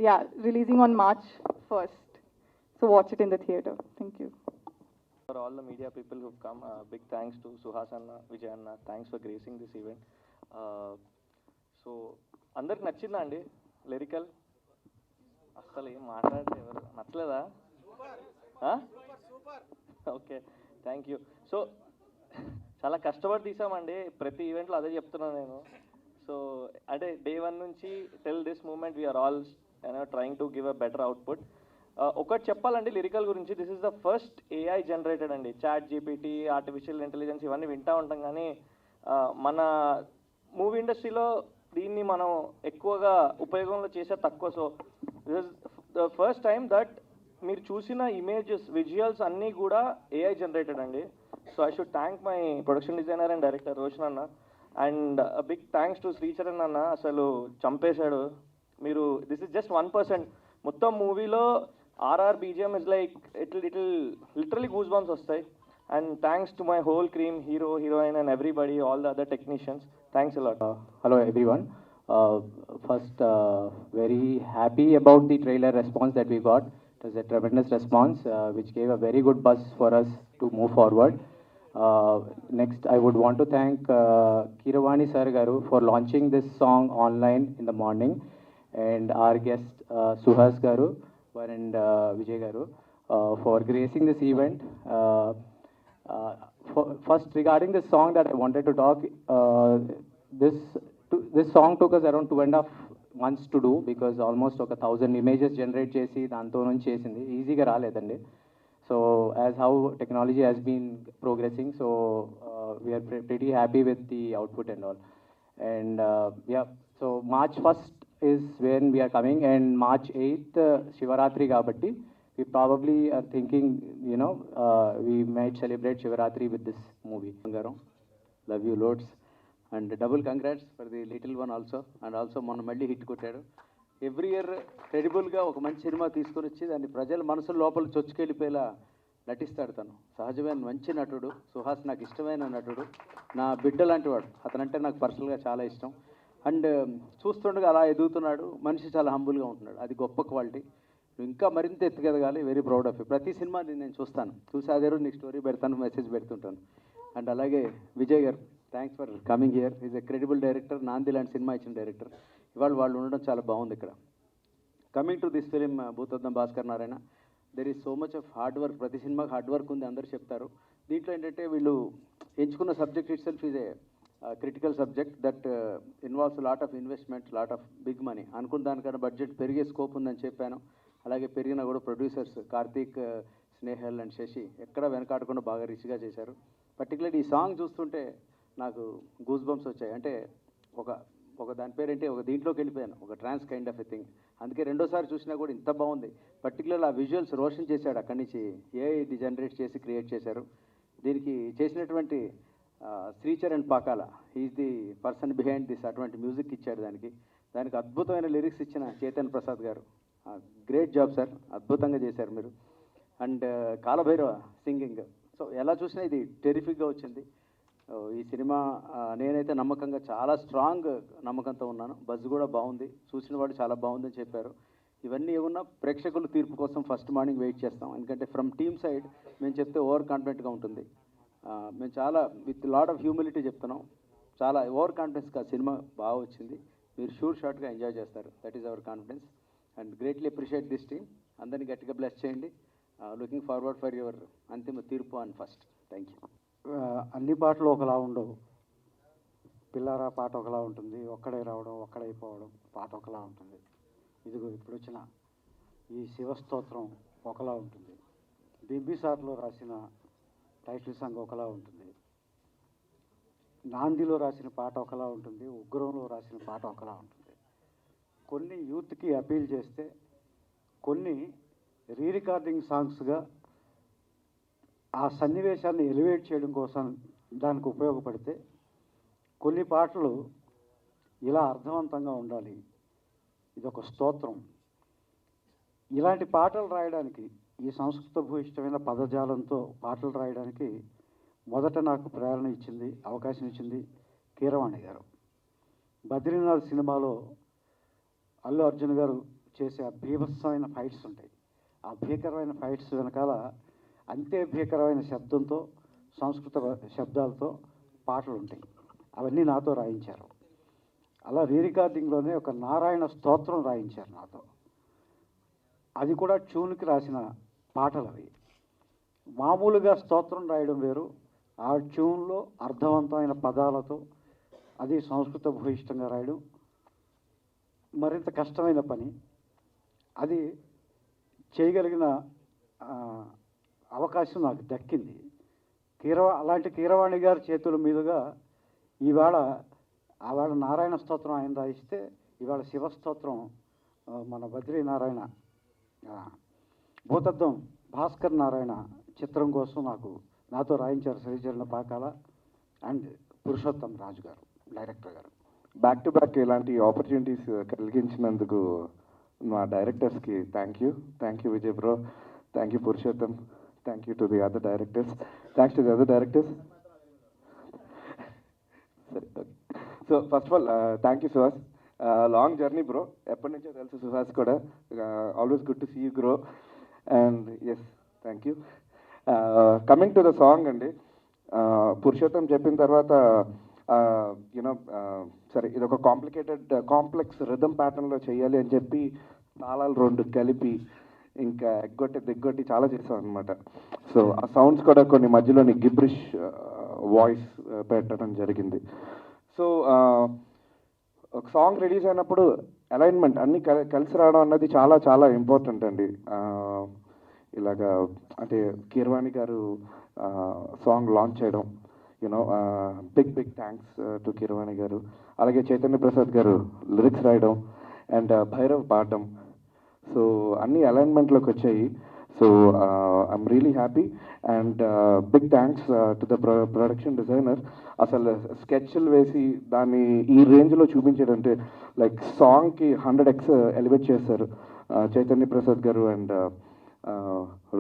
yeah, releasing on March 1st. So watch it in the theater. Thank you. For all the media people who've come, big thanks to Suhas Anna, Vijay Anna. Thanks for gracing this event. So అందరికి నచ్చిందా అండి lyrical? అస్సలు ఏం మాట్లాడితే ఎవరు నచ్చలేదా? Okay, thank you. So చాలా కష్టపడి తీసామండి, ప్రతి ఈవెంట్లో అదే చెప్తున్నాను నేను. సో అంటే డే 1 నుంచి till this moment we are all trying to give a better output. ఒకటి చెప్పాలండి లిరికల్ గురించి, this is the first AI generated అండి. చాట్ జీపీటీ, ఆర్టిఫిషియల్ ఇంటెలిజెన్స్ ఇవన్నీ వింటూ ఉంటాం, కానీ మన మూవీ ఇండస్ట్రీలో దీన్ని మనం ఎక్కువగా ఉపయోగంలో చేసే తక్కువ. So this is the first time that మీరు చూసిన ఇమేజెస్, విజువల్స్ అన్నీ కూడా ఏఐ జనరేటెడ్ అండి. So I should thank my production designer and director Roshan అన్న, and big thanks to Sricharan అన్న. అసలు చంపేశాడు. మీరు దిస్ ఇస్ జస్ట్ 1%. మొత్తం మూవీలో RR BGM is like it literally goose bumps వస్తాయి. And thanks to my whole crew, hero, heroine and everybody, all the other technicians. Thanks a lot. Hello everyone. First, very happy about the trailer response that we got. It was a tremendous response, which gave a very good buzz for us to move forward. Next, I would want to thank Keeravani Sir Garu for launching this song online in the morning, and our guest Suhas Garu and Vijay Garu for gracing this event. First, regarding this song that I wanted to talk, this song took us around 2.5 months to do, because almost 1,000 images generate చేసి దాంతో నుంచి చేసింది ఈజీగా రాలేదండి. So as how technology has been progressing, so we are pretty happy with the output and all. And yeah, so March 1st is when we are coming, and March 8th Shivaratri kabatti we probably are thinking, you know, we might celebrate Shivaratri with this movie. Love you loads, and double congrats for the little one also, and also మొన్న మళ్ళీ hit కొట్టాడు. Every year క్రెడిబుల్గా ఒక మంచి cinema తీసుకొని వచ్చి దాన్ని ప్రజల మనసుల లోపల చొచ్చుకెళ్ళిపోయేలా నటిస్తాడు. తను సహజమైన మంచి నటుడు. సుహాస్ నాకు ఇష్టమైన నటుడు, నా బిడ్డ లాంటి వాడు. అతనంటే నాకు పర్సనల్గా చాలా ఇష్టం. అండ్ చూస్తుండగా అలా ఎదుగుతున్నాడు. మనిషి చాలా హంబుల్గా ఉంటున్నాడు. అది గొప్ప క్వాలిటీ. ఇంకా మరింత ఎత్తుకెదగాలి. Very proud of you. ప్రతి సినిమా నేను చూస్తాను, చూసి అదే రోజు నీకు స్టోరీ పెడతాను, మెసేజ్ పెడుతుంటాను. అండ్ అలాగే విజయ్ గారు, thanks for coming here. Is a credible director. నాంది లాంటి సినిమా ఇచ్చిన డైరెక్టర్. ఇవాళ వాళ్ళు ఉండడం చాలా బాగుంది ఇక్కడ. Coming to this film Bhoothaddam Bhaskar Narayana, there is so much of hard work. ప్రతి సినిమాకి హార్డ్ వర్క్ ఉంది, అందరూ చెప్తారు. దీంట్లో ఏంటంటే వీళ్ళు ఎంచుకున్న subject itself is a critical subject that involves lot of investment, lot of big money. అనుకున్న దానికన్నా బడ్జెట్ పెరిగే స్కోప్ ఉందని చెప్పాను. అలాగే పెరిగినా కూడా ప్రొడ్యూసర్స్ కార్తీక్, స్నేహల్ అండ్ శశి ఎక్కడ వెనకాడకుండా బాగా రిచ్గా చేశారు. పర్టికులర్లీ ఈ సాంగ్ చూస్తుంటే నాకు గూస్ బంప్స్ వచ్చాయి. అంటే ఒక దాని పేరేంటి, ఒక దీంట్లోకి వెళ్ళిపోయాను, ఒక ట్రాన్స్ కైండ్ ఆఫ్ ఎ థింగ్. అందుకే రెండోసారి చూసినా కూడా ఇంత బాగుంది. పర్టికులర్ ఆ విజువల్స్ రోషన్ చేశాడు అక్కడి నుంచి. ఇది జనరేట్ చేసి క్రియేట్ చేశారు. దీనికి చేసినటువంటి Sricharan Pakala, is the person behind this. అటువంటి మ్యూజిక్ ఇచ్చాడు దానికి అద్భుతమైన లిరిక్స్ ఇచ్చిన చేతన్ ప్రసాద్ గారు. గ్రేట్ జాబ్ సార్, అద్భుతంగా చేశారు మీరు. And Kalabhairava singing. సో ఎలా చూసినా ఇది టెరిఫిక్గా వచ్చింది ఈ సినిమా. నేనైతే నమ్మకంగా, చాలా స్ట్రాంగ్ నమ్మకంతో ఉన్నాను. బజ్ కూడా బాగుంది, చూసిన వాడు చాలా బాగుందని చెప్పారు. ఇవన్నీ ఏమన్నా ప్రేక్షకుల తీర్పు కోసం ఫస్ట్ మార్నింగ్ వెయిట్ చేస్తాం. ఎందుకంటే ఫ్రమ్ టీమ్ సైడ్ మేము చెప్తే ఓవర్ కాన్ఫిడెంట్గా ఉంటుంది. మేము చాలా విత్ లాట్ ఆఫ్ హ్యూమిలిటీ చెప్తున్నాం. చాలా ఓవర్ కాన్ఫిడెన్స్గా సినిమా బాగా వచ్చింది. మీరు షూర్ షార్ట్గా ఎంజాయ్ చేస్తారు. That is our confidence. And greatly appreciate this team. అందరినీ గట్టిగా బ్లెస్ చేయండి. లుకింగ్ ఫార్వర్డ్ ఫర్ యువర్ అంతిమ తీర్పు అండ్ ఫస్ట్. Thank you. అన్ని పాటలు ఒకలా ఉండవు. పిల్లారా పాట ఒకలా ఉంటుంది, ఒక్కడే రావడం ఒక్కడైపోవడం పాట ఒకలా ఉంటుంది. ఇదిగో ఇప్పుడు వచ్చిన ఈ శివస్తోత్రం ఒకలా ఉంటుంది. బింబిసార్లో రాసిన టైటిల్ సాంగ్ ఒకలా ఉంటుంది. నాందిలో రాసిన పాట ఒకలా ఉంటుంది, ఉగ్రంలో రాసిన పాట ఒకలా ఉంటుంది. కొన్ని యూత్కి అపీల్ చేస్తే, కొన్ని రీ రికార్డింగ్ సాంగ్స్గా ఆ సన్నివేశాన్ని ఎలివేట్ చేయడం కోసం దానికి ఉపయోగపడితే, కొన్ని పాటలు ఇలా అర్థవంతంగా ఉండాలి, ఇదొక స్తోత్రం. ఇలాంటి పాటలు రాయడానికి, ఈ సంస్కృత భూయిష్టమైన పదజాలంతో పాటలు రాయడానికి మొదట నాకు ప్రేరణ ఇచ్చింది, అవకాశం ఇచ్చింది కీరవాణి గారు. బద్రీనాథ్ సినిమాలో అల్లు అర్జున్ గారు చేసే ఆ భీభత్సమైన ఫైట్స్ ఉంటాయి. ఆ భీకరమైన ఫైట్స్ వెనకాల అంతే భీకరమైన శబ్దంతో, సంస్కృత శబ్దాలతో పాటలు ఉంటాయి. అవన్నీ నాతో రాయించారు. అలా రికార్డింగ్లోనే ఒక నారాయణ స్తోత్రం రాయించారు నాతో. అది కూడా ట్యూన్కి రాసిన పాటలు అవి. మామూలుగా స్తోత్రం రాయడం వేరు, ఆ ట్యూన్లో అర్థవంతమైన పదాలతో అది సంస్కృత భూయిష్టంగా రాయడం మరింత కష్టమైన పని. అది చేయగలిగిన అవకాశం నాకు దక్కింది. అలాంటి కీరవాణి గారి చేతుల మీదుగా ఆవేళ నారాయణ స్తోత్రం ఆయన రాయిస్తే, ఇవాళ శివస్తోత్రం మన బద్రీనారాయణ భూతద్దం భాస్కర్ నారాయణ చిత్రం కోసం నాతో రాయించారు శ్రీచరణ పాకాల అండ్ పురుషోత్తం రాజు గారు, డైరెక్టర్ గారు. బ్యాక్ టు బ్యాక్ ఇలాంటి ఆపర్చునిటీస్ కలిగించినందుకు మా డైరెక్టర్స్కి thank you Vijay bro, thank you Purushottam, thank you to the other directors, thanks to the other directors. సరే, okay. So first of all thank you Suhas, long journey bro, ఎప్పటి నుంచో తెలుసు సుహాస్ కూడా, always good to see you grow and yes thank you. Coming to the song అండి, పురుషోత్తం చెప్పిన తర్వాత you know సరే ఇది ఒక కాంప్లెక్స్ రిథమ్ ప్యాటర్న్లో చేయాలి అని చెప్పి తాళాలు 2 కలిపి ఇంకా ఎగ్గొట్టి దిగ్గొట్టి చాలా చేసాం అనమాట. సో ఆ సౌండ్స్ కూడా కొన్ని మధ్యలోని గిబ్రిష్ వాయిస్ పెట్టడం జరిగింది. సో ఒక సాంగ్ రిలీజ్ అయినప్పుడు అలైన్మెంట్ అన్నీ కలిసి రావడం అన్నది చాలా చాలా ఇంపార్టెంట్ అండి. ఇలాగా అంటే కీరవాణి గారు సాంగ్ లాంచ్ చేయడం, you know big thanks to Keeravani గారు. అలాగే చైతన్య ప్రసాద్ గారు లిరిక్స్ రాయడం అండ్ భైరవ్ పాడడం, సో అన్ని అలైన్మెంట్లోకి వచ్చాయి. So I'm really happy and big thanks to the production designer. అసలు స్కెచ్లు వేసి దాన్ని ఈ రేంజ్లో చూపించాడంటే లైక్ సాంగ్కి 100x ఎలివేట్ చేస్తారు Chaitanya Prasad garu and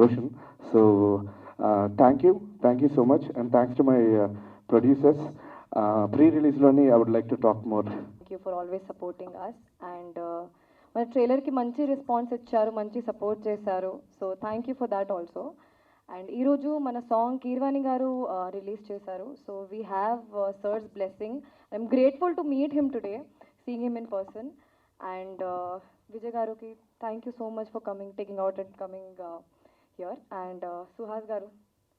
Roshan. So thank you so much and thanks to my producers. ప్రీ-రిలీజ్లోని I would like to talk more. Thank you for always supporting us and మన ట్రైలర్కి మంచి రెస్పాన్స్ ఇచ్చారు, మంచి సపోర్ట్ చేశారు. So thank you for that also. And ఈరోజు మన song Keeravani garu release చేశారు. So we have sir's blessing. I'm grateful to meet him today, seeing him in person. And Vijay గారుకి thank you so much for taking out and coming here. And Suhas garu,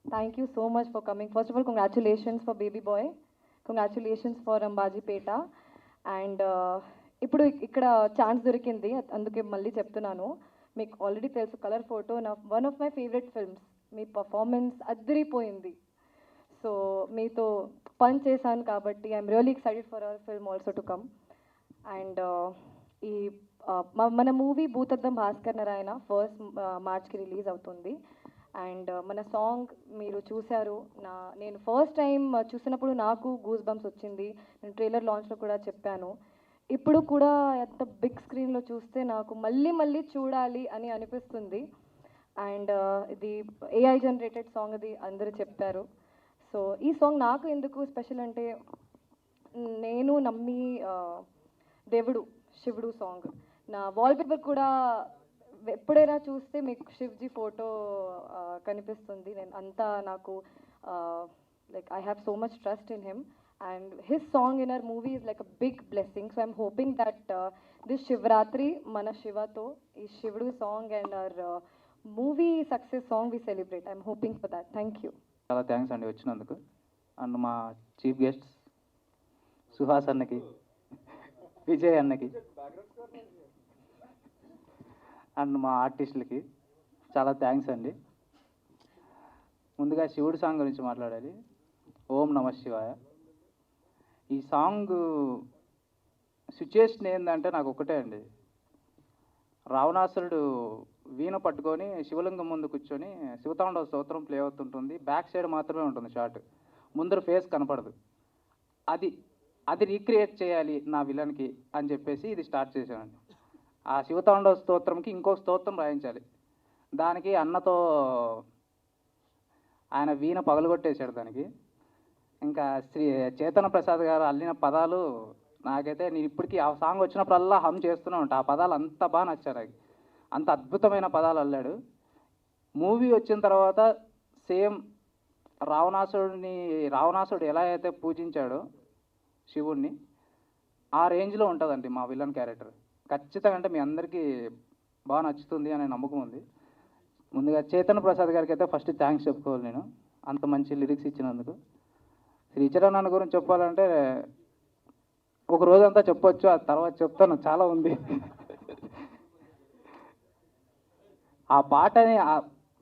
thank you so much for coming. First of all congratulations for baby boy, congratulations for Ambajipeta. And ఇప్పుడు ఇక్కడ chance దొరికింది, అందుకే మళ్ళీ చెప్తున్నాను. మీకు already తెలుసు colour photo one of my favourite films. మీ performance అదిరిపోయింది. సో మీతో పని చేశాను కాబట్టి I'm really excited for our film also to come. And ఈ మన మూవీ భూతద్దం భాస్కర్ నారాయణ 1st మార్చ్కి రిలీజ్ అవుతుంది. అండ్ మన సాంగ్ మీరు చూశారు. నేను ఫస్ట్ టైం చూసినప్పుడు నాకు గూస్ బంప్స్ వచ్చింది. నేను ట్రైలర్ లాంచ్లో కూడా చెప్పాను. ఇప్పుడు కూడా ఎంత బిగ్ స్క్రీన్లో చూస్తే నాకు మళ్ళీ చూడాలి అని అనిపిస్తుంది. అండ్ ఇది AI జనరేటెడ్ సాంగ్, అది అందరూ చెప్పారు. సో ఈ సాంగ్ నాకు ఎందుకు స్పెషల్ అంటే, నేను నమ్మి దేవుడు శివుడు సాంగ్ నా వాల్పేపర్ కూడా ఎప్పుడైనా చూస్తే మీకు శివ్జీ ఫోటో కనిపిస్తుంది. నేను అంతా నాకు like I have so much trust in him and his song in our movie is like a big blessing. So I'm hoping that this Shivratri mana Shiva to is Shivudu song and our movie success song we celebrate. I'm hoping for that. Thank you. చాలా thanks అండి వచ్చినందుకు. And మా chief guests Suhas అన్నకి, విజయ్ అన్నకి and మా ఆర్టిస్టులకి చాలా thanks అండి. ముందుగా శివుడు సాంగ్ గురించి మాట్లాడాలి. ఓం నమ శివాయ. ఈ సాంగ్ సిచ్యుయేషన్ ఏంటంటే నాకు ఒకటే అండి, రావణాసురుడు వీణ పట్టుకొని శివలింగం ముందు కూర్చొని శివతాండవ స్తోత్రం ప్లే అవుతుంటుంది. బ్యాక్ సైడ్ మాత్రమే ఉంటుంది షాట్, ముందర ఫేస్ కనపడదు. అది రీక్రియేట్ చేయాలి నా విలన్కి అని చెప్పేసి ఇది స్టార్ట్ చేశానండి. ఆ శివతాండవ స్తోత్రంకి ఇంకొక స్తోత్రం రాయించాలి. దానికి అన్నతో ఆయన వీణ పగలగొట్టేశాడు. దానికి ఇంకా చైతన్య ప్రసాద్ గారు అల్లిన పదాలు నాకైతే నేను ఇప్పటికీ ఆ సాంగ్ వచ్చినప్పుడల్లా హమ్ చేస్తూనే ఉంటా. ఆ పదాలు అంత బాగా నచ్చాయి నాకు. అంత అద్భుతమైన పదాలు అల్లాడు. మూవీ వచ్చిన తర్వాత సేమ్ రావణాసుడు ఎలా అయితే పూజించాడో శివుణ్ణి, ఆ రేంజ్లో ఉంటుందండి మా విలన్ క్యారెక్టర్. ఖచ్చితంగా అంటే మీ అందరికీ బాగా నచ్చుతుంది అనే నమ్మకం ఉంది. ముందుగా చైతన్య ప్రసాద్ గారికి అయితే ఫస్ట్ థ్యాంక్స్ చెప్పుకోవాలి నేను, అంత మంచి లిరిక్స్ ఇచ్చినందుకు. శ్రీచరణ్ అన్న గురించి చెప్పాలంటే ఒక రోజంతా చెప్పొచ్చు, ఆ తర్వాత చెప్తాను, చాలా ఉంది. ఆ పాటని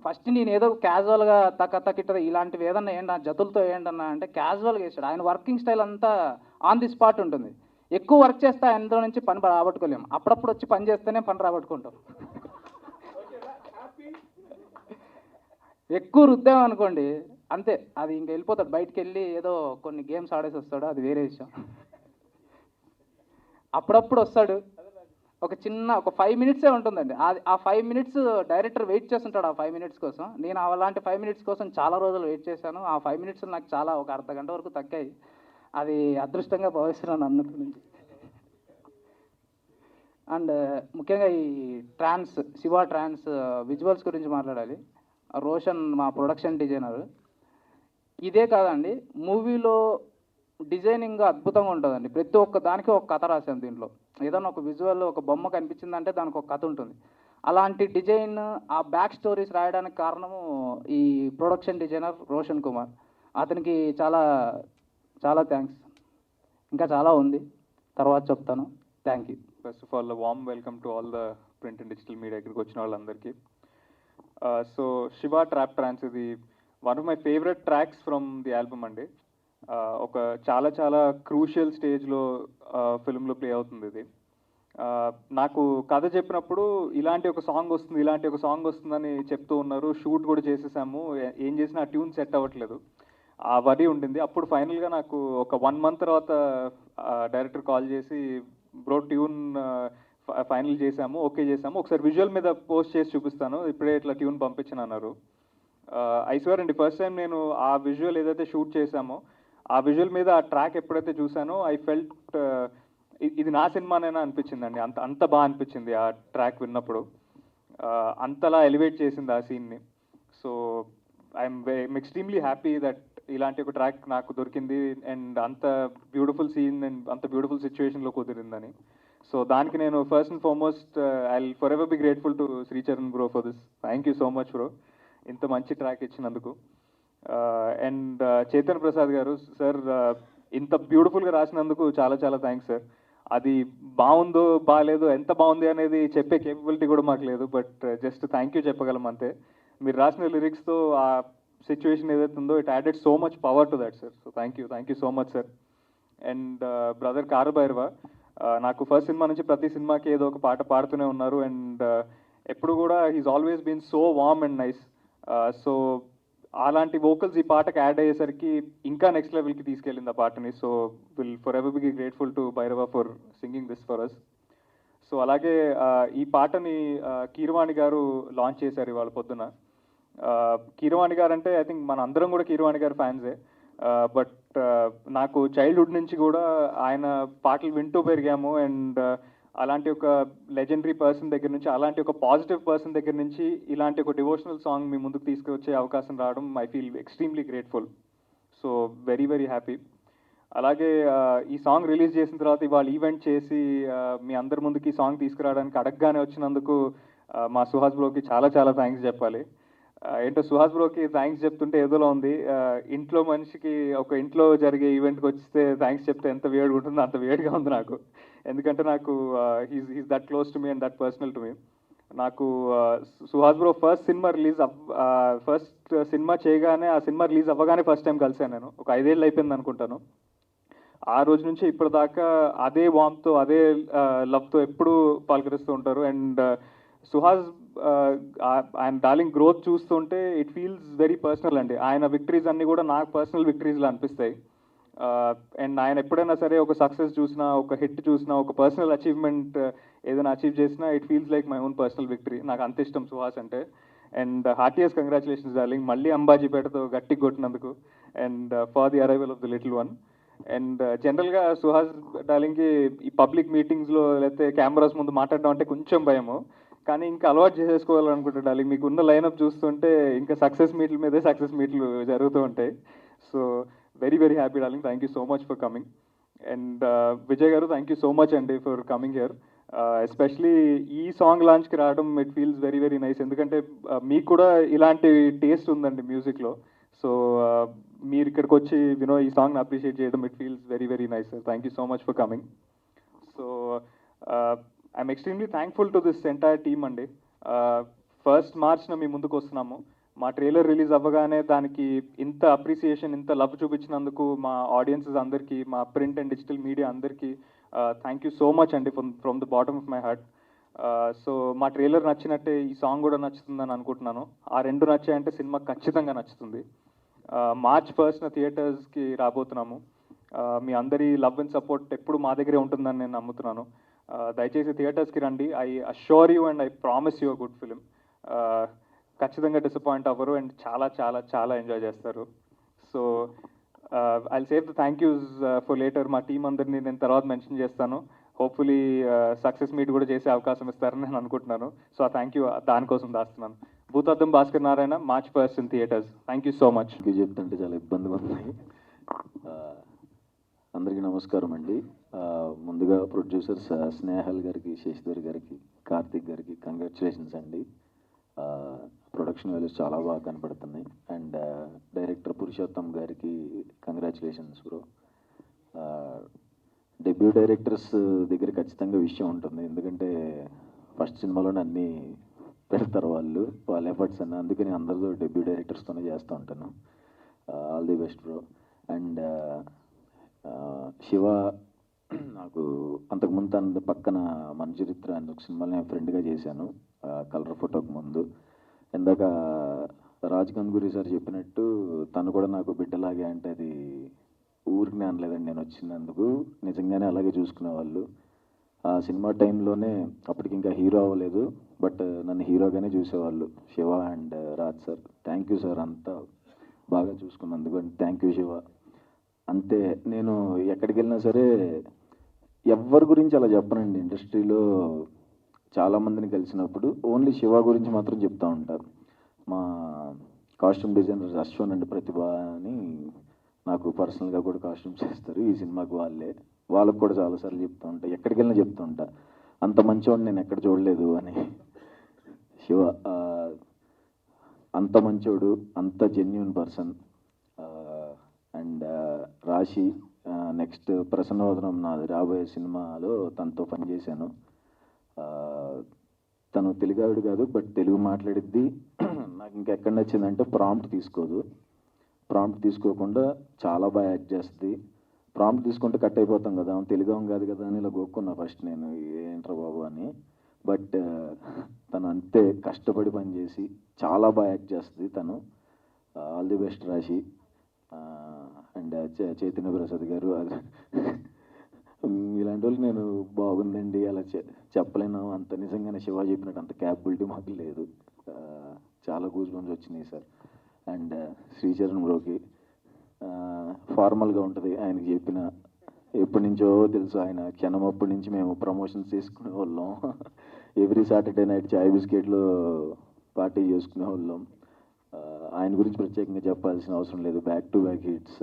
ఫస్ట్ నేను ఏదో క్యాజువల్గా తక్కిట ఇలాంటివి ఏదన్నా ఏంటన్నా జతులతో ఏంటన్నా అంటే క్యాజువల్గా వేసాడు. ఆయన వర్కింగ్ స్టైల్ అంతా ఆన్ ది స్పాట్ ఉంటుంది. ఎక్కువ వర్క్ చేస్తే ఆయనతో నుంచి పని రాబట్టుకోలేము. అప్పుడప్పుడు వచ్చి పని చేస్తేనే పని రాబట్టుకుంటాం. ఎక్కువ రుద్దామనుకోండి అంతే, అది ఇంక వెళ్ళిపోతాడు. బయటికి వెళ్ళి ఏదో కొన్ని గేమ్స్ ఆడేసి వస్తాడు, అది వేరే విషయం. అప్పుడప్పుడు వస్తాడు, ఒక 5 మినిట్సే ఉంటుందండి. ఆ 5 మినిట్స్ డైరెక్టర్ వెయిట్ చేస్తుంటాడు. ఆ 5 మినిట్స్ కోసం నేను అలాంటి 5 మినిట్స్ కోసం చాలా రోజులు వెయిట్ చేశాను. ఆ 5 మినిట్స్ నాకు చాలా ఒక అర్ధగంట వరకు తగ్గాయి. అది అదృష్టంగా భావిస్తున్నాను అన్నట్టు నుంచి. అండ్ ముఖ్యంగా ఈ శివ ట్రాన్స్ విజువల్స్ గురించి మాట్లాడాలి. రోషన్ మా ప్రొడక్షన్ డిజైనర్. ఇదే కాదండి, మూవీలో డిజైనింగ్ అద్భుతంగా ఉంటుందండి. ప్రతి ఒక్క దానికి ఒక కథ రాశాను దీంట్లో. ఏదైనా ఒక విజువల్ ఒక బొమ్మ కనిపించిందంటే దానికి ఒక కథ ఉంటుంది. అలాంటి డిజైన్ ఆ బ్యాక్ స్టోరీస్ రాయడానికి కారణము ఈ ప్రొడక్షన్ డిజైనర్ రోషన్ కుమార్. అతనికి చాలా చాలా థ్యాంక్స్. ఇంకా చాలా ఉంది, తర్వాత చెప్తాను. Thank you. First of all warm welcome to all the print and digital media ఇక్కడికి వచ్చిన వాళ్ళందరికీ. సో శివ ట్రాప్ ట్రాన్స్ ఇది one of my favourite tracks from the album అండి. ఒక చాలా చాలా క్రూషియల్ స్టేజ్లో ఫిల్మ్లో ప్లే అవుతుంది ఇది. నాకు కథ చెప్పినప్పుడు ఇలాంటి ఒక సాంగ్ వస్తుందని చెప్తూ ఉన్నారు. షూట్ కూడా చేసేసాము, ఏం చేసినా ఆ ట్యూన్ సెట్ అవ్వట్లేదు, ఆ వరి ఉండింది. అప్పుడు ఫైనల్గా నాకు ఒక 1 month తర్వాత డైరెక్టర్ కాల్ చేసి బ్రో ట్యూన్ ఫైనల్ చేసాము, ఓకే చేసాము, ఒకసారి విజువల్ మీద పోస్ట్ చేసి చూపిస్తాను, ఇప్పుడే ఇట్లా ట్యూన్ పంపించను అన్నారు. ఐ స్వేర్ అండి, ఫస్ట్ టైం నేను ఆ విజువల్ ఏదైతే షూట్ చేశామో ఆ విజువల్ మీద ఆ ట్రాక్ ఎప్పుడైతే చూసానో ఐ ఫెల్ట్ ఇది నా సినిమానైనా అనిపించిందండి. అంత బాగా అనిపించింది ఆ ట్రాక్ విన్నప్పుడు. అంతలా ఎలివేట్ చేసింది ఆ సీన్ని. So I'm extremely happy that ఇలాంటి ఒక ట్రాక్ నాకు దొరికింది అండ్ అంత బ్యూటిఫుల్ సీన్ అండ్ అంత బ్యూటిఫుల్ సిచ్యువేషన్లో కుదిరిందని. సో దానికి నేను first and foremost I will forever be grateful to Sricharan bro for this. Thank you so much bro, ఇంత మంచి ట్రాక్ ఇచ్చినందుకు. అండ్ చైతన్య ప్రసాద్ గారు సార్, ఇంత బ్యూటిఫుల్గా రాసినందుకు చాలా చాలా థ్యాంక్స్ సార్. అది బాగుందో బాగాలేదో ఎంత బాగుంది అనేది చెప్పే కేపబిలిటీ కూడా మాకు లేదు, బట్ జస్ట్ థ్యాంక్ యూ చెప్పగలం అంతే. మీరు రాసిన లిరిక్స్తో ఆ సిచ్యువేషన్ ఏదైతే ఉందో it added so much power to that sir. So thank you so much sir. And brother Kaalabhairava, నాకు ఫస్ట్ సినిమా నుంచి ప్రతి సినిమాకి ఏదో ఒక పాట పాడుతూనే ఉన్నారు అండ్ ఎప్పుడు కూడా he's always been so warm and nice. So అలాంటి వోకల్స్ ఈ పాటకి యాడ్ అయ్యేసరికి ఇంకా నెక్స్ట్ లెవెల్కి తీసుకెళ్ళింది ఆ పాటని. So will forever be grateful to Bhairava for singing this for us. So అలాగే ఈ పాటని కీరవాణి గారు లాంచ్ చేశారు ఇవాళ పొద్దున. కీరవాణి గారు అంటే ఐ థింక్ మన అందరం కూడా కీరవాణి గారు ఫ్యాన్సే, బట్ నాకు చైల్డ్హుడ్ నుంచి కూడా ఆయన పాటలు వింటూ పెరిగాము అండ్ అలాంటి ఒక లెజెండరీ పర్సన్ దగ్గర నుంచి, అలాంటి ఒక పాజిటివ్ పర్సన్ దగ్గర నుంచి ఇలాంటి ఒక డివోషనల్ సాంగ్ మీ ముందుకు తీసుకొచ్చే అవకాశం రావడం I feel extremely grateful. So very very happy. అలాగే ఈ సాంగ్ రిలీజ్ చేసిన తర్వాత ఇవాళ ఈవెంట్ చేసి మీ అందరి ముందుకి ఈ సాంగ్ తీసుకురావడానికి అడగగానే వచ్చినందుకు మా సుహాస్ బ్రోకి చాలా చాలా థ్యాంక్స్ చెప్పాలి. ఏంటో సుహాస్ బ్రోకి థ్యాంక్స్ చెప్తుంటే ఏదోలా ఉంది. ఇంట్లో మనిషికి ఒక ఇంట్లో జరిగే ఈవెంట్కి వస్తే థ్యాంక్స్ చెప్తే ఎంత వేడిగా ఉంటుందో అంత వేడిగా ఉంది నాకు. ఎందుకంటే నాకు he's that close to me and that personal to me. నాకు సుహాస్ బ్రో ఫస్ట్ సినిమా చేయగానే ఆ సినిమా రిలీజ్ అవ్వగానే ఫస్ట్ టైం కలిసాను నేను. ఒక 5 ఏళ్ళు అయిపోయింది అనుకుంటాను. ఆ రోజు నుంచి ఇప్పటిదాకా అదే వామ్తో అదే లవ్తో ఎప్పుడూ పలకరిస్తూ ఉంటారు. అండ్ సుహాస్ ఆయన డార్లింగ్ గ్రోత్ చూస్తుంటే ఇట్ ఫీల్స్ వెరీ పర్సనల్ అండి. ఆయన విక్టరీస్ అన్నీ కూడా నాకు పర్సనల్ విక్టరీస్లా అనిపిస్తాయి. అండ్ ఆయన ఎప్పుడైనా సరే ఒక సక్సెస్ చూసినా, ఒక హిట్ చూసినా, ఒక పర్సనల్ అచీవ్మెంట్ ఏదైనా అచీవ్ చేసినా it feels like my own personal victory. నాకు అంత ఇష్టం సుహాస్ అంటే. అండ్ హార్టియస్ కంగ్రాచులేషన్స్ డార్లింగ్, మళ్ళీ అంబాజీపేటతో గట్టిగా కొట్టినందుకు and for the arrival of the little one. And జనరల్గా సుహాస్ డార్లింగ్కి ఈ పబ్లిక్ మీటింగ్స్లో లేకపోతే కెమెరాస్ ముందు మాట్లాడడం అంటే కొంచెం భయము, కానీ ఇంకా అలవాటు చేసేసుకోవాలనుకుంటా డార్లింగ్. మీకు ఉన్న లైనప్ చూస్తుంటే ఇంకా సక్సెస్ మీట్ల మీదే సక్సెస్ మీట్లు జరుగుతూ ఉంటాయి. So very very happy darling, thank you so much for coming. And Vijay గారు థ్యాంక్ యూ సో మచ్ అండి ఫర్ కమింగ్ హియర్. ఎస్పెషలీ ఈ సాంగ్ లాంచ్కి రావడం it feels very very nice, ఎందుకంటే మీకు కూడా ఇలాంటి టేస్ట్ ఉందండి మ్యూజిక్లో. సో మీరు ఇక్కడికి వచ్చి ఈ సాంగ్ని అప్రిషియేట్ చేయడం it feels very very nice. Thank you so much for coming. So I'm extremely thankful to this entire team అండి. 1st March మీ ముందుకు వస్తున్నాము. మా ట్రైలర్ రిలీజ్ అవ్వగానే దానికి ఇంత అప్రిసియేషన్, ఇంత లవ్ చూపించినందుకు మా ఆడియన్సెస్ అందరికీ, మా ప్రింట్ అండ్ డిజిటల్ మీడియా అందరికీ థ్యాంక్ యూ సో మచ్ అండి from the bottom of my heart. So మా ట్రైలర్ నచ్చినట్టే ఈ సాంగ్ కూడా నచ్చుతుందని అనుకుంటున్నాను. ఆ రెండు నచ్చాయంటే సినిమా ఖచ్చితంగా నచ్చుతుంది. March 1st థియేటర్స్కి రాబోతున్నాము. మీ అందరి లవ్ అండ్ సపోర్ట్ ఎప్పుడు మా దగ్గరే ఉంటుందని నేను నమ్ముతున్నాను. దయచేసి థియేటర్స్కి రండి. I assure you and I promise you a good film. ఖచ్చితంగా డిసప్పాయింట్ అవ్వరు అండ్ చాలా చాలా చాలా ఎంజాయ్ చేస్తారు. So I save the thank yous for later. మా టీం అందరినీ నేను తర్వాత మెన్షన్ చేస్తాను. హోప్ఫుల్లీ సక్సెస్ మీట్ కూడా చేసే అవకాశం ఇస్తారని నేను అనుకుంటున్నాను. సో ఆ థ్యాంక్ యూ దానికోసం దాస్తున్నాను. Bhoothaddam Bhaskar Narayana, March 1st in theaters. Thank you so much. చెప్తుంటే చాలా ఇబ్బందిగా ఉన్నాయి. అందరికీ నమస్కారం అండి. ముందుగా ప్రొడ్యూసర్స్ స్నేహల్ గారికి, శశిధర్ గారికి, కార్తిక్ గారికి కంగ్రాచులేషన్స్ అండి. ప్రొడక్షన్ వాల్యూస్ చాలా బాగా కనపడుతున్నాయి. అండ్ డైరెక్టర్ పురుషోత్తం గారికి కంగ్రాచులేషన్స్ బ్రో. డెబ్యూ డైరెక్టర్స్ దగ్గర ఖచ్చితంగా విషయం ఉంటుంది, ఎందుకంటే ఫస్ట్ సినిమాలోనే అన్నీ పెడతారు వాళ్ళ ఎఫర్ట్స్ అన్న. అందుకని అందరితో డెబ్యూ డైరెక్టర్స్తోనే చేస్తూ ఉంటాను. All the best bro. And Shiva నాకు అంతకుముందు తన పక్కన మన చరిత్ర అని ఒక సినిమాలో నేను ఫ్రెండ్గా చేశాను, కలర్ ఫోటోకి ముందు. ఇందాక రాజ్ గంగూరి సార్ చెప్పినట్టు తను కూడా నాకు బిడ్డలాగే, అంటే అది ఊరికి అనలేదండి, నేను వచ్చినందుకు నిజంగానే అలాగే చూసుకునేవాళ్ళు. ఆ సినిమా టైంలోనే అప్పటికి ఇంకా హీరో అవ్వలేదు, బట్ నన్ను హీరోగానే చూసేవాళ్ళు Shiva and Raj sir. Thank you sir, అంతా బాగా చూసుకున్నందుకు. And thank you Shiva. అంతే, నేను ఎక్కడికి వెళ్ళినా సరే ఎవరి గురించి అలా చెప్పనండి. ఇండస్ట్రీలో చాలామందిని కలిసినప్పుడు ఓన్లీ శివ గురించి మాత్రం చెప్తూ ఉంటారు. మా కాస్ట్యూమ్ డిజైనర్ అశ్వన్ అండ్ ప్రతిభ అని నాకు పర్సనల్గా కూడా కాస్ట్యూమ్స్ చేస్తారు ఈ సినిమాకి వాళ్ళకు కూడా చాలాసార్లు చెప్తూ ఉంటా, ఎక్కడికి వెళ్ళినా చెప్తూ ఉంటా, అంత మంచివాడిని నేను ఎక్కడ చూడలేదు అని. శివ అంత మంచోడు, అంత జెన్యున్ పర్సన్. అండ్ రాశి, నెక్స్ట్ ప్రసన్నవదనం నాది రాబోయే సినిమాలో తనతో పనిచేశాను. తను తెలుగావిడ కాదు, బట్ తెలుగు మాట్లాడిద్ది. నాకు ఇంకెక్కడ నచ్చిందంటే ప్రాంప్ట్ తీసుకోదు. ప్రాంప్ట్ తీసుకోకుండా చాలా బాగా యాక్ట్ చేస్తుంది. ప్రాంప్ట్ తీసుకుంటే కట్ అయిపోతాం కదా, తెలుగు కాదు కదా అని ఇలా గోక్కున్నా ఫస్ట్ నేను, ఏంట్రా బాబు అని. బట్ తను అంతే కష్టపడి పనిచేసి చాలా బాగా యాక్ట్ చేస్తుంది తను. ఆల్ ది బెస్ట్ రాశి. అండ్ చైతన్య ప్రసాద్ గారు, ఇలాంటి వాళ్ళు నేను బాగుందండి అలా చెప్పలేను. అంత నిజంగానే శివ చెప్పినట్టు అంత క్యాపబిలిటీ మాకు లేదు. చాలా గూస్ బంప్స్ వచ్చినాయి సార్. అండ్ శ్రీచరణ్ బ్రోకి ఫార్మల్గా ఉంటుంది ఆయనకి చెప్పిన, ఎప్పటి నుంచో తెలుసు ఆయన క్షణం. అప్పటి నుంచి మేము ప్రమోషన్స్ చేసుకునే వాళ్ళం, ఎవ్రీ సాటర్డే నైట్ చాయ్ బిస్కెట్లు పార్టీ చేసుకునే వాళ్ళం. ఆయన గురించి ప్రత్యేకంగా చెప్పాల్సిన అవసరం లేదు, back to back hits.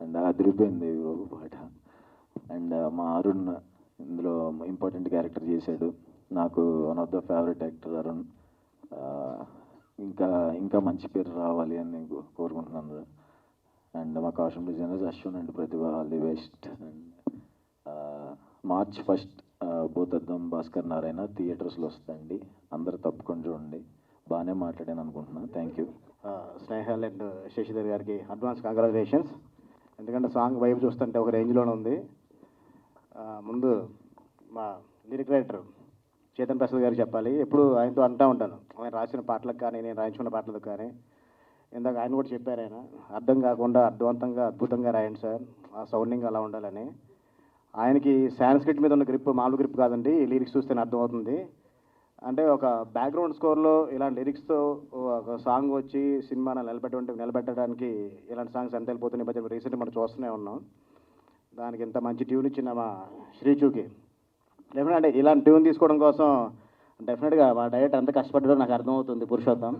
And అదిరిపోయింది పాట. అండ్ మా అరుణ్ ఇందులో ఇంపార్టెంట్ క్యారెక్టర్ చేశాడు. నాకు one of the favourite actor Arun. ఇంకా ఇంకా మంచి పేరు రావాలి అని నేను కోరుకుంటున్నాను. అండ్ మా costume designers Ashwin and Pratibha, all the best. And March 1st Bhoothaddam Bhaskar Narayana థియేటర్స్లో వస్తుందండి. అందరూ తప్పకుండా చూడండి. బాగానే మాట్లాడాను అనుకుంటున్నాను. Thank you. Snehal and Sasidhar గారికి అడ్వాన్స్ కంగ్రాచులేషన్స్. ఎందుకంటే సాంగ్ వైపు చూస్తుంటే ఒక రేంజ్లోనే ఉంది. ముందు మా లిరిక్ రైటర్ చేతన్ ప్రసాద్ గారికి చెప్పాలి. ఎప్పుడు ఆయనతో అంటూ ఉంటాను, ఆయన రాసిన పాటలకు కానీ నేను రాయించుకున్న పాటలకు కానీ. ఇందాక ఆయన కూడా చెప్పారు, ఆయన అర్థం కాకుండా అర్థవంతంగా అద్భుతంగా రాయండి సార్, ఆ సౌండింగ్ అలా ఉండాలని. ఆయనకి సాంస్క్రిట్ మీద ఉన్న గ్రిప్ మామూలు గ్రిప్ కాదండి, లిరిక్స్ చూస్తేనే అర్థమవుతుంది. అంటే ఒక బ్యాక్గ్రౌండ్ స్కోర్లో ఇలాంటి లిరిక్స్తో ఒక సాంగ్ వచ్చి సినిమాను నిలబెట్టడానికి ఇలాంటి సాంగ్స్ ఎంత వెళ్ళిపోతున్నాయి మధ్య రీసెంట్గా మనం చూస్తూనే ఉన్నాం. దానికి ఇంత మంచి ట్యూన్ ఇచ్చిన మా శ్రీచూకి డెఫినెట్ అంటే ఇలాంటి ట్యూన్ తీసుకోవడం కోసం డెఫినెట్గా మా డైరెక్టర్ ఎంత కష్టపడ్డాడో నాకు అర్థమవుతుంది పురుషోత్తం.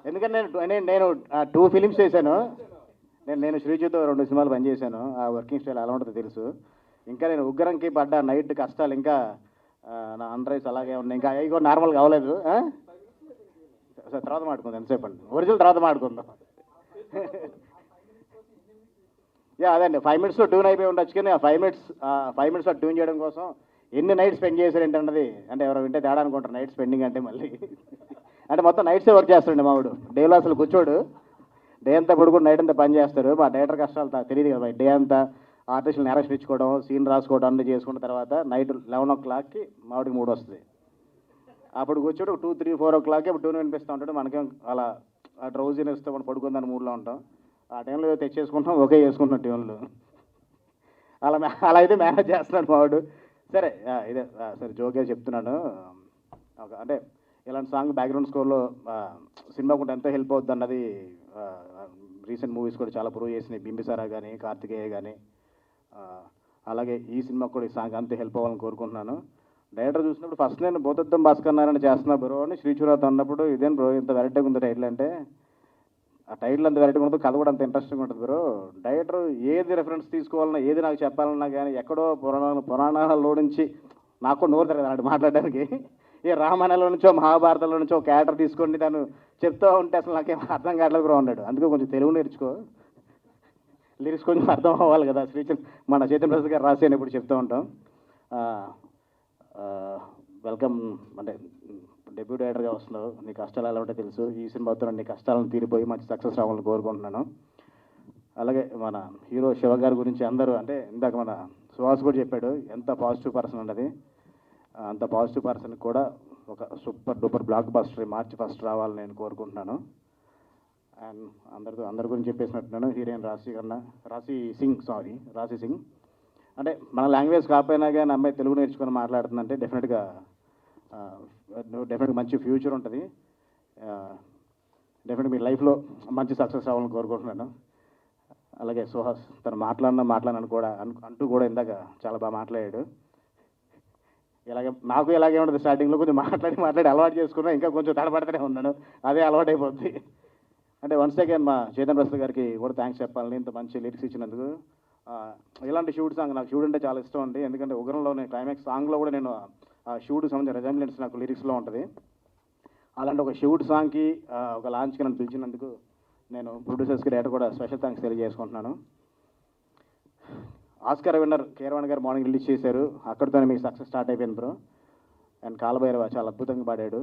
ఎందుకంటే నేను 2 ఫిలిమ్స్ చేశాను. నేను శ్రీచూతో 2 సినిమాలు పనిచేశాను. ఆ వర్కింగ్ స్టైల్ ఎలా ఉంటుందో తెలుసు. ఇంకా నేను ఉగ్రంకి పడ్డ నైట్ కష్టాలు ఇంకా నా అండర్ ఐస్ అలాగే ఉన్నాయి. ఇంకా అవి కూడా నార్మల్గా అవ్వలేదు. తర్వాత మాట్లాడుకుందాం, ఎంతసేపు అండి, ఒరిజినల్ తర్వాత మాట్లాడుకుందాం. అదండి 5 minutesలో ట్యూన్ అయిపోయి ఉండొచ్చు. కానీ ఆ 5 minutesలో ట్యూన్ చేయడం కోసం ఎన్ని నైట్ స్పెండ్ చేశారు ఏంటన్నది అంటే ఎవరో వింటే తేడా అనుకుంటారు. నైట్ స్పెండింగ్ అంటే మళ్ళీ అంటే మొత్తం నైట్సే వర్క్ చేస్తాడండి మావాడు. డేలో అసలు కూర్చోడు. డే అంతా పడుకుని నైట్ అంతా పని చేస్తారు. మా డైరెక్టర్ కష్టాలు తెలియదు కదా. డే అంతా ఆర్టిస్టులు నేరేషన్ ఇచ్చుకోవడం, సీన్ రాసుకోవడం అన్నీ చేసుకున్న తర్వాత నైట్ 11 o'clockకి మావాడికి మూడు వస్తుంది. అప్పుడు కూర్చోడు 2, 3, 4 o'clockకి అప్పుడు ట్యూన్ వినిపిస్తూ ఉంటాడు. మనకేం అలా ఆ డ్రౌజీని ఇస్తే మనం పడుకుందని మూడ్లో ఉంటాం. ఆ టైంలో తెచ్చేసుకుంటాం, ఓకే చేసుకుంటున్నాం ట్యూన్లు. అలా అయితే మేనేజ్ చేస్తున్నాడు మావాడు. సరే ఇదే సరే జోకే చెప్తున్నాను. అంటే ఇలాంటి సాంగ్ బ్యాక్గ్రౌండ్ స్కోర్లో సినిమాకు ఎంతో హెల్ప్ అవుతుంది అన్నది రీసెంట్ మూవీస్ కూడా చాలా ప్రూవ్ చేసినాయి. బింబిసారా కానీ, కార్తికేయ కానీ. అలాగే ఈ సినిమాకు కూడా ఈ సాంగ్ అంతే హెల్ప్ అవ్వాలని కోరుకుంటున్నాను. డైరెక్టర్ చూసినప్పుడు ఫస్ట్ నేను భూతద్దం భాస్కర్ నారాయణ చేస్తున్నా బ్రో అని శ్రీచూరాతో అన్నప్పుడు ఇదేం బ్రో ఇంత వెరైటీగా ఉంది టైటిల్ అంటే, ఆ టైటిల్ అంత వెరైటీగా ఉంటుంది, కథ కూడా అంత ఇంట్రెస్టింగ్ ఉంటుంది బ్రో. డైరెక్టర్ ఏది రెఫరెన్స్ తీసుకోవాలన్నా, ఏది నాకు చెప్పాలన్నా కానీ ఎక్కడో పురాణాలలో నుంచి నాకు నోరు తిరగదు అలాంటి మాట్లాడడానికి. ఏ రామాయణంలో నుంచో మహాభారతంలో నుంచో క్యారెక్టర్ తీసుకోండి దాన్ని చెప్తూ ఉంటే అసలు నాకేం అర్థం కావట్లేదు బ్రో అన్నాడు. అందుకే కొంచెం తెలుగు నేర్చుకో, లిరిక్స్ కొంచెం అర్థం అవ్వాలి కదా. మన చైతన్య ప్రసాద్ గారు రాసి అని ఇప్పుడు చెప్తూ ఉంటాం. వెల్కమ్ అంటే డెబ్యూ డైరెక్టర్గా వస్తున్నావు, నీ కష్టాలు ఎలా ఉంటే తెలుసు. ఈ సినిమాతో నీ కష్టాలను తీరిపోయి మంచి సక్సెస్ రావాలని కోరుకుంటున్నాను. అలాగే మన హీరో శివ గారి గురించి అందరూ అంటే ఇందాక మన సుహాస్ కూడా చెప్పాడు ఎంత పాజిటివ్ పర్సన్ అన్నది. అంత పాజిటివ్ పర్సన్ కూడా ఒక super duper block buster March 1st రావాలని నేను కోరుకుంటున్నాను. అండ్ అందరి గురించి చెప్పేసినట్టున్నాను. హీరోయిన్ రాశి సింగ్ అంటే మన లాంగ్వేజ్ కాకపోయినా కానీ అమ్మాయి తెలుగు నేర్చుకొని మాట్లాడుతుందంటే డెఫినెట్గా మంచి ఫ్యూచర్ ఉంటుంది. డెఫినెట్గా మీ లైఫ్లో మంచి సక్సెస్ అవ్వాలని కోరుకుంటున్నాను. అలాగే సుహాస్ తను మాట్లాడను కూడా అంటూ కూడా ఇందాక చాలా బాగా మాట్లాడాడు. నాకు ఇలాగే ఉంటుంది. స్టార్టింగ్లో కొంచెం మాట్లాడి అలవాటు చేసుకున్నా, ఇంకా కొంచెం తడబడితేనే ఉన్నాను, అదే అలవాటు అయిపోద్ది. అంటే వన్స్ అగైన్ మా చైతన్య ప్రసాద్ గారికి కూడా థ్యాంక్స్ చెప్పాలని, ఇంత మంచి లిరిక్స్ ఇచ్చినందుకు. ఇలాంటి షూట్ సాంగ్ నాకు షూట్ అంటే చాలా ఇష్టం అండి. ఎందుకంటే ఉగ్రంలో నేను క్లైమాక్స్ సాంగ్లో కూడా నేను ఆ షూట్కి సంబంధించిన రెజంబ్లెన్స్ నాకు లిరిక్స్లో ఉంటుంది. అలాంటి ఒక షూట్ సాంగ్కి ఒక లాంచ్కి నన్ను పిలిచినందుకు నేను ప్రొడ్యూసర్స్కి డైరెక్టర్ కూడా స్పెషల్ థ్యాంక్స్ తెలియజేసుకుంటున్నాను. ఆస్కార్ విన్నర్ కీరవాణి గారు మార్నింగ్ రిలీజ్ చేశారు. అక్కడితోనే మీకు సక్సెస్ స్టార్ట్ అయిపోయింది బ్రో. అండ్ కాలభైరవ చాలా అద్భుతంగా పాడాడు.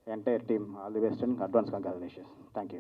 Entire team all the best and advance congratulations. Thank you.